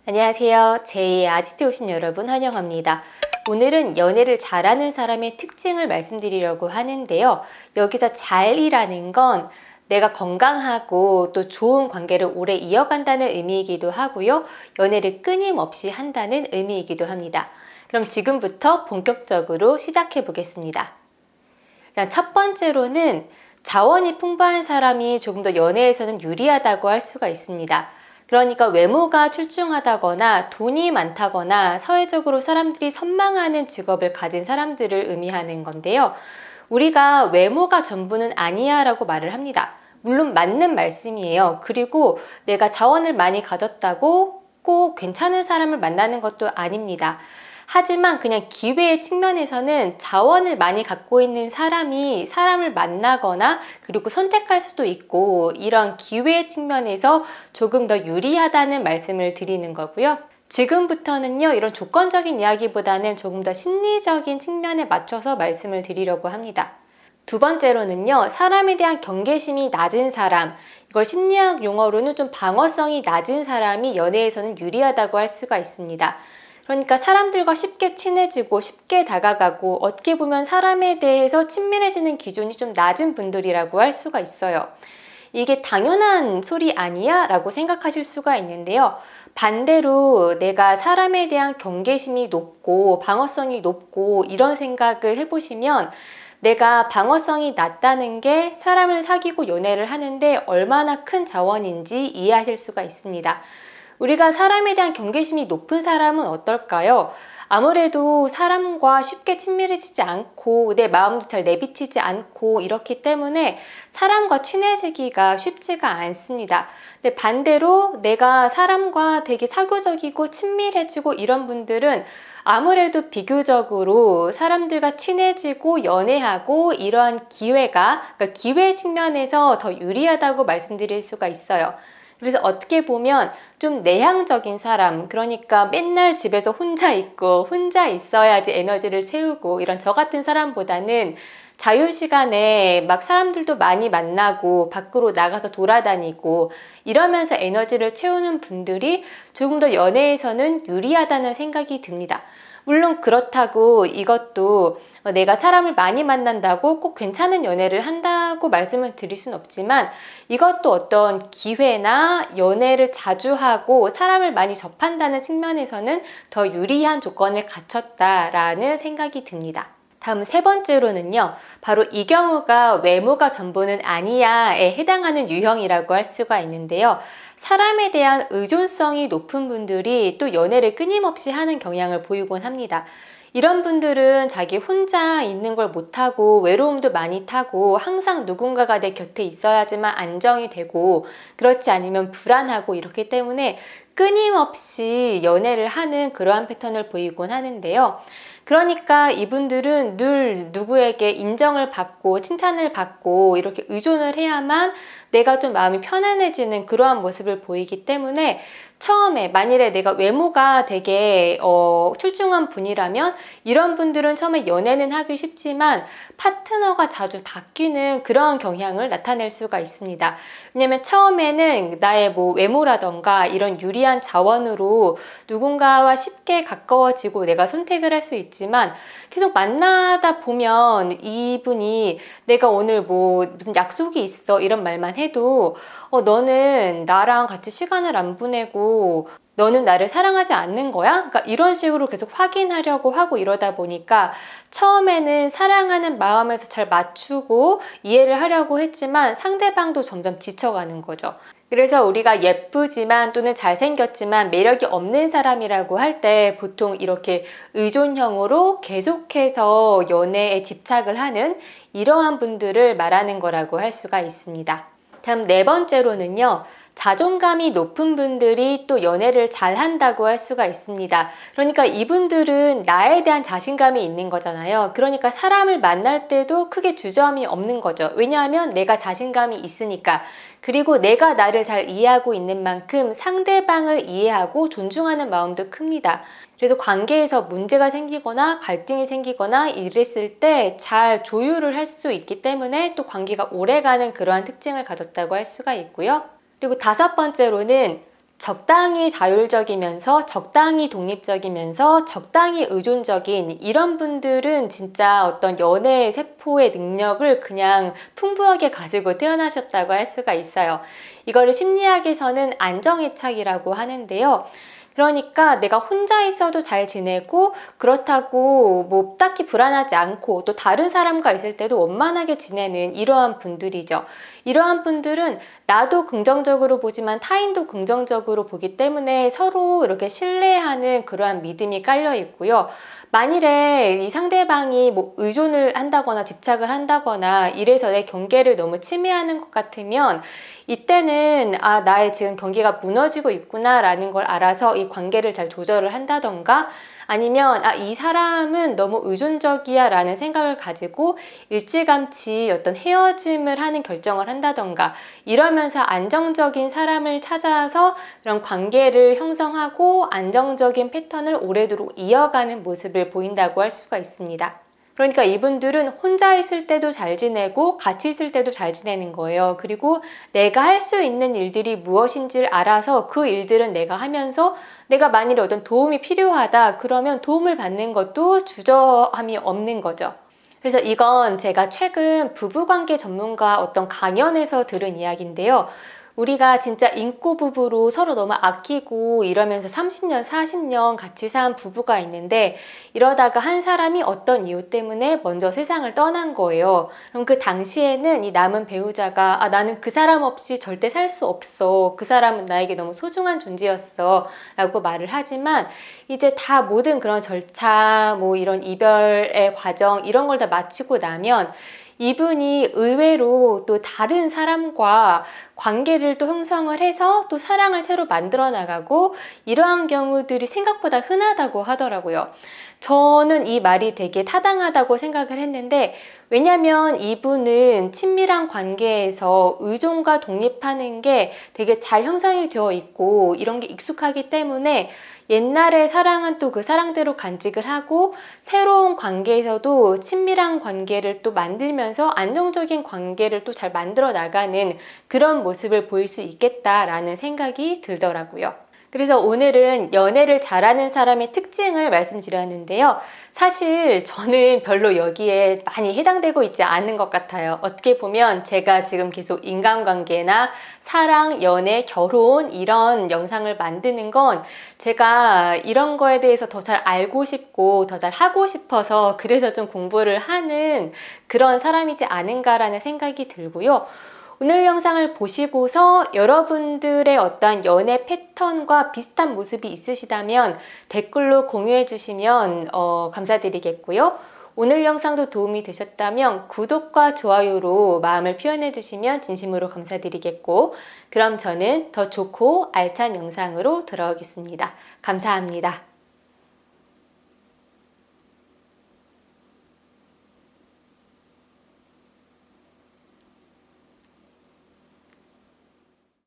안녕하세요. 제2의 아지트 오신 여러분 환영합니다. 오늘은 연애를 잘하는 사람의 특징을 말씀드리려고 하는데요. 여기서 잘이라는 건 내가 건강하고 또 좋은 관계를 오래 이어간다는 의미이기도 하고요. 연애를 끊임없이 한다는 의미이기도 합니다. 그럼 지금부터 본격적으로 시작해 보겠습니다. 일단 첫 번째로는 자원이 풍부한 사람이 조금 더 연애에서는 유리하다고 할 수가 있습니다. 그러니까 외모가 출중하다거나 돈이 많다거나 사회적으로 사람들이 선망하는 직업을 가진 사람들을 의미하는 건데요. 우리가 외모가 전부는 아니야 라고 말을 합니다. 물론 맞는 말씀이에요. 그리고 내가 자원을 많이 가졌다고 꼭 괜찮은 사람을 만나는 것도 아닙니다. 하지만 그냥 기회의 측면에서는 자원을 많이 갖고 있는 사람이 사람을 만나거나 그리고 선택할 수도 있고 이런 기회의 측면에서 조금 더 유리하다는 말씀을 드리는 거고요. 지금부터는요, 이런 조건적인 이야기보다는 조금 더 심리적인 측면에 맞춰서 말씀을 드리려고 합니다. 두 번째로는요, 사람에 대한 경계심이 낮은 사람, 이걸 심리학 용어로는 좀 방어성이 낮은 사람이 연애에서는 유리하다고 할 수가 있습니다. 그러니까 사람들과 쉽게 친해지고 쉽게 다가가고 어떻게 보면 사람에 대해서 친밀해지는 기준이 좀 낮은 분들이라고 할 수가 있어요. 이게 당연한 소리 아니야? 라고 생각하실 수가 있는데요. 반대로 내가 사람에 대한 경계심이 높고 방어성이 높고 이런 생각을 해보시면 내가 방어성이 낮다는 게 사람을 사귀고 연애를 하는데 얼마나 큰 자원인지 이해하실 수가 있습니다. 우리가 사람에 대한 경계심이 높은 사람은 어떨까요? 아무래도 사람과 쉽게 친밀해지지 않고 내 마음도 잘 내비치지 않고 이렇기 때문에 사람과 친해지기가 쉽지가 않습니다. 근데 반대로 내가 사람과 되게 사교적이고 친밀해지고 이런 분들은 아무래도 비교적으로 사람들과 친해지고 연애하고 이러한 기회가, 그러니까 기회 측면에서 더 유리하다고 말씀드릴 수가 있어요. 그래서 어떻게 보면 좀 내향적인 사람, 그러니까 맨날 집에서 혼자 있고 혼자 있어야지 에너지를 채우고 이런 저 같은 사람보다는 자유시간에 막 사람들도 많이 만나고 밖으로 나가서 돌아다니고 이러면서 에너지를 채우는 분들이 조금 더 연애에서는 유리하다는 생각이 듭니다. 물론 그렇다고 이것도 내가 사람을 많이 만난다고 꼭 괜찮은 연애를 한다고 말씀을 드릴 순 없지만 이것도 어떤 기회나 연애를 자주 하고 사람을 많이 접한다는 측면에서는 더 유리한 조건을 갖췄다라는 생각이 듭니다. 다음 세 번째로는요, 바로 이 경우가 외모가 전부는 아니야에 해당하는 유형이라고 할 수가 있는데요. 사람에 대한 의존성이 높은 분들이 또 연애를 끊임없이 하는 경향을 보이곤 합니다. 이런 분들은 자기 혼자 있는 걸 못하고 외로움도 많이 타고 항상 누군가가 내 곁에 있어야지만 안정이 되고 그렇지 않으면 불안하고 이렇기 때문에 끊임없이 연애를 하는 그러한 패턴을 보이곤 하는데요. 그러니까 이분들은 늘 누구에게 인정을 받고 칭찬을 받고 이렇게 의존을 해야만 내가 좀 마음이 편안해지는 그러한 모습을 보이기 때문에 처음에 만일에 내가 외모가 되게 출중한 분이라면 이런 분들은 처음에 연애는 하기 쉽지만 파트너가 자주 바뀌는 그런 경향을 나타낼 수가 있습니다. 왜냐면 처음에는 나의 뭐 외모라던가 이런 유리한 자원으로 누군가와 쉽게 가까워지고 내가 선택을 할 수 있지만 계속 만나다 보면 이분이 내가 오늘 뭐 무슨 약속이 있어 이런 말만 해도 너는 나랑 같이 시간을 안 보내고 너는 나를 사랑하지 않는 거야? 그러니까 이런 식으로 계속 확인하려고 하고 이러다 보니까 처음에는 사랑하는 마음에서 잘 맞추고 이해를 하려고 했지만 상대방도 점점 지쳐가는 거죠. 그래서 우리가 예쁘지만 또는 잘생겼지만 매력이 없는 사람이라고 할 때 보통 이렇게 의존형으로 계속해서 연애에 집착을 하는 이러한 분들을 말하는 거라고 할 수가 있습니다. 다음 네 번째로는요. 자존감이 높은 분들이 또 연애를 잘 한다고 할 수가 있습니다. 그러니까 이분들은 나에 대한 자신감이 있는 거잖아요. 그러니까 사람을 만날 때도 크게 주저함이 없는 거죠. 왜냐하면 내가 자신감이 있으니까. 그리고 내가 나를 잘 이해하고 있는 만큼 상대방을 이해하고 존중하는 마음도 큽니다. 그래서 관계에서 문제가 생기거나 갈등이 생기거나 이랬을 때 잘 조율을 할 수 있기 때문에 또 관계가 오래가는 그러한 특징을 가졌다고 할 수가 있고요. 그리고 다섯 번째로는 적당히 자율적이면서 적당히 독립적이면서 적당히 의존적인 이런 분들은 진짜 어떤 연애 세포의 능력을 그냥 풍부하게 가지고 태어나셨다고 할 수가 있어요. 이거를 심리학에서는 안정애착이라고 하는데요. 그러니까 내가 혼자 있어도 잘 지내고 그렇다고 뭐 딱히 불안하지 않고 또 다른 사람과 있을 때도 원만하게 지내는 이러한 분들이죠. 이러한 분들은 나도 긍정적으로 보지만 타인도 긍정적으로 보기 때문에 서로 이렇게 신뢰하는 그러한 믿음이 깔려 있고요. 만일에 이 상대방이 뭐 의존을 한다거나 집착을 한다거나 이래서 내 경계를 너무 침해하는 것 같으면 이때는 나의 지금 경계가 무너지고 있구나 라는 걸 알아서 이 관계를 잘 조절을 한다던가 아니면 이 사람은 너무 의존적이야 라는 생각을 가지고 일찌감치 어떤 헤어짐을 하는 결정을 한다던가 이러면서 안정적인 사람을 찾아서 그런 관계를 형성하고 안정적인 패턴을 오래도록 이어가는 모습을 보인다고 할 수가 있습니다. 그러니까 이분들은 혼자 있을 때도 잘 지내고 같이 있을 때도 잘 지내는 거예요. 그리고 내가 할 수 있는 일들이 무엇인지를 알아서 그 일들은 내가 하면서 내가 만일에 어떤 도움이 필요하다 그러면 도움을 받는 것도 주저함이 없는 거죠. 그래서 이건 제가 최근 부부관계 전문가 어떤 강연에서 들은 이야기인데요. 우리가 진짜 인고 부부로 서로 너무 아끼고 이러면서 30년, 40년 같이 산 부부가 있는데 이러다가 한 사람이 어떤 이유 때문에 먼저 세상을 떠난 거예요. 그럼 그 당시에는 이 남은 배우자가 나는 그 사람 없이 절대 살 수 없어. 그 사람은 나에게 너무 소중한 존재였어. 라고 말을 하지만 이제 다 모든 그런 절차, 뭐 이런 이별의 과정 이런 걸 다 마치고 나면 이분이 의외로 또 다른 사람과 관계를 또 형성을 해서 또 사랑을 새로 만들어 나가고 이러한 경우들이 생각보다 흔하다고 하더라고요. 저는 이 말이 되게 타당하다고 생각을 했는데 왜냐면 이분은 친밀한 관계에서 의존과 독립하는 게 되게 잘 형성이 되어 있고 이런 게 익숙하기 때문에 옛날의 사랑은 또 그 사랑대로 간직을 하고 새로운 관계에서도 친밀한 관계를 또 만들면서 안정적인 관계를 또 잘 만들어 나가는 그런 모습을 보일 수 있겠다라는 생각이 들더라고요. 그래서 오늘은 연애를 잘하는 사람의 특징을 말씀드렸는데요. 사실 저는 별로 여기에 많이 해당되고 있지 않은 것 같아요. 어떻게 보면 제가 지금 계속 인간관계나 사랑, 연애, 결혼 이런 영상을 만드는 건 제가 이런 거에 대해서 더 잘 알고 싶고 더 잘 하고 싶어서 그래서 좀 공부를 하는 그런 사람이지 않은가라는 생각이 들고요. 오늘 영상을 보시고서 여러분들의 어떤 연애 패턴과 비슷한 모습이 있으시다면 댓글로 공유해 주시면 감사드리겠고요. 오늘 영상도 도움이 되셨다면 구독과 좋아요로 마음을 표현해 주시면 진심으로 감사드리겠고 그럼 저는 더 좋고 알찬 영상으로 돌아오겠습니다. 감사합니다.